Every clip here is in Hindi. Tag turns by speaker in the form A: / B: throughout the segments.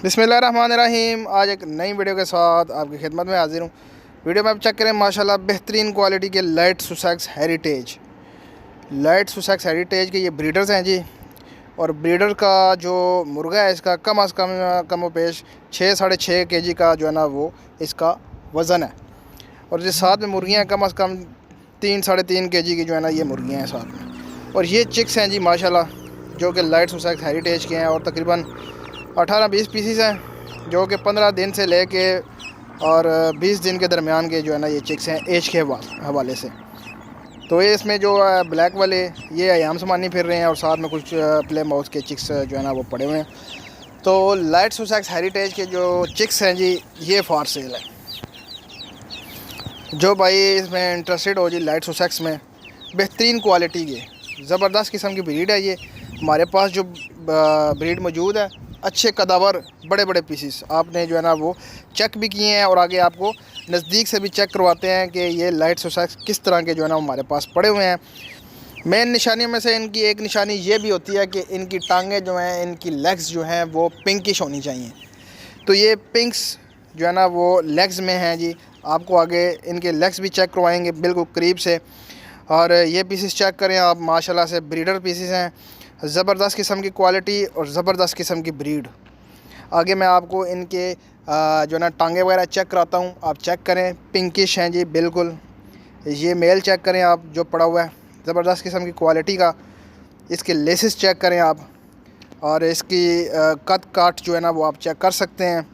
A: बिस्मिल्लाहिर्रहमानिर्रहीम। आज एक नई वीडियो के साथ आपकी खिदमत में हाजिर हूँ। वीडियो में आप चेक करें, माशाल्लाह बेहतरीन क्वालिटी के लाइट सुसेक्स हेरिटेज के ये ब्रीडर्स हैं जी। और ब्रीडर का जो मुर्गा है इसका कम अज़ कम पेश 6 साढ़े 6 kg का जो है ना वो इसका वज़न है। और जो साथ में मुर्गियाँ हैं कम अज़ कम 3 साढ़े 3 kg की जो है ना ये मुर्गियाँ हैं साथ में। और ये चिक्स हैं जी माशाल्लाह, जो कि लाइट सुसेक्स हेरिटेज के हैं। और तकरीबन 18-20 पीसीस हैं, जो कि 15 दिन से लेके और 20 दिन के दरमियान के जो है ना ये चिक्स हैं एज के हवाले से। तो ये इसमें जो ब्लैक वाले ये अयाम समानी फिर रहे हैं और साथ में कुछ प्ले माउस के चिक्स जो है ना वो पड़े हुए हैं। तो लाइट सुसेक्स हेरिटेज के जो चिक्स हैं जी ये फॉर सेल है। जो भाई इसमें इंटरेस्टेड हो जी लाइट सुसेक्स में, बेहतरीन क्वालिटी के ज़बरदस्त किस्म की ब्रीड है ये। हमारे पास जो ब्रीड मौजूद है अच्छे कदावर बड़े बड़े पीसीस आपने जो है ना वो चेक भी किए हैं और आगे आपको नज़दीक से भी चेक करवाते हैं कि ये लाइट सुसेक्स किस तरह के जो है ना हमारे पास पड़े हुए हैं। मेन निशानियों में से इनकी एक निशानी ये भी होती है कि इनकी टांगें जो हैं, इनकी लेग्स जो हैं वो पिंकिश होनी चाहिए। तो ये पिंक्स जो है ना वो लेग्स में हैं जी। आपको आगे इनके लेग्स भी चेक करवाएंगे बिल्कुल करीब से। और ये पीसीस चेक करें आप, माशाल्लाह से ब्रीडर पीसीस हैं, ज़बरदस्त किस्म की क्वालिटी और ज़बरदस्त किस्म की ब्रीड। आगे मैं आपको इनके जो ना टांगे वगैरह चेक कराता हूँ, आप चेक करें, पिंकिश हैं जी बिल्कुल। ये मेल चेक करें आप जो पड़ा हुआ है, ज़बरदस्त किस्म की क्वालिटी का। इसके लेसेस चेक करें आप और इसकी कद काट जो है ना वो आप चेक कर सकते हैं।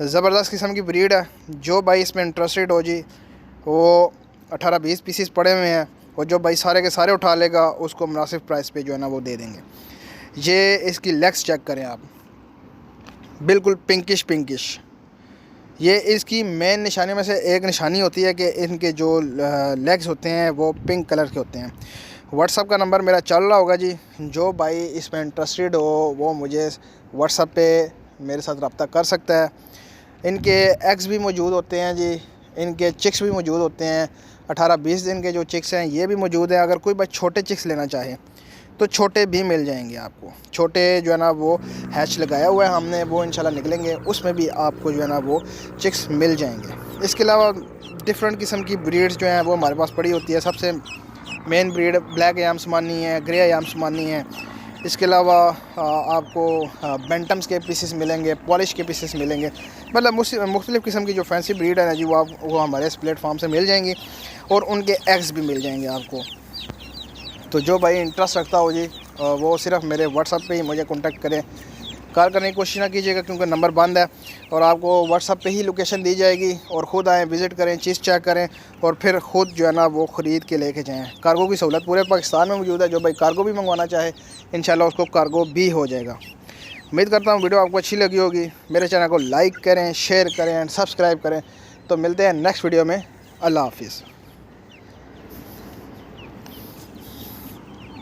A: ज़बरदस्त किस्म की ब्रीड है। जो भाई इसमें इंटरेस्टेड हो जी वो 18-20 पीसीस पड़े हुए हैं और जो भाई सारे के सारे उठा लेगा उसको मुनासिब प्राइस पे जो है ना वो दे देंगे। ये इसकी लेग्स चेक करें आप, बिल्कुल पिंकिश। ये इसकी मेन निशानी में से एक निशानी होती है कि इनके जो लेग्स होते हैं वो पिंक कलर के होते हैं। व्हाट्सअप का नंबर मेरा चल रहा होगा जी, जो भाई इसमें इंटरेस्टेड हो वो मुझे व्हाट्सअप पे मेरे साथ रब्ता कर सकता है। इनके एग्स भी मौजूद होते हैं जी, इनके चिक्स भी मौजूद होते हैं। 18-20 दिन के जो चिक्स हैं ये भी मौजूद हैं। अगर कोई भाई छोटे चिक्स लेना चाहे तो छोटे भी मिल जाएंगे आपको। छोटे जो है ना वो हैच लगाया हुआ है हमने, वो इंशाल्लाह निकलेंगे, उसमें भी आपको जो है ना वो चिक्स मिल जाएंगे। इसके अलावा डिफरेंट किस्म की ब्रीड्स जो हैं वो हमारे पास पड़ी होती है। सबसे मेन ब्रीड ब्लैक अयाम समानी है, ग्रे अयाम समानी है। इसके अलावा आपको बेंटम्स के पीसेस मिलेंगे, पॉलिश के पीसेस मिलेंगे। मतलब मुख्तलिफ़ किस्म की जो फैंसी ब्रीड है ना जी वो हमारे इस प्लेटफॉर्म से मिल जाएंगी और उनके एग्स भी मिल जाएंगे आपको। तो जो भाई इंटरेस्ट रखता हो जी वो सिर्फ मेरे व्हाट्सअप पे ही मुझे कांटेक्ट करें। कॉल करने की कोशिश ना कीजिएगा क्योंकि नंबर बंद है और आपको व्हाट्सअप पे ही लोकेशन दी जाएगी। और ख़ुद आएँ, विज़िट करें, चीज़ चेक करें और फिर ख़ुद जो है ना वो ख़रीद के लेके जाएँ। कार्गो की सहूलत पूरे पाकिस्तान में मौजूद है। जो भाई कार्गो भी मंगवाना चाहे इंशाल्लाह उसको कार्गो भी हो जाएगा। उम्मीद करता हूँ वीडियो आपको अच्छी लगी होगी। मेरे चैनल को लाइक करें, शेयर करें एंड सब्सक्राइब करें। तो मिलते हैं नेक्स्ट वीडियो में। अल्लाह हाफिज़।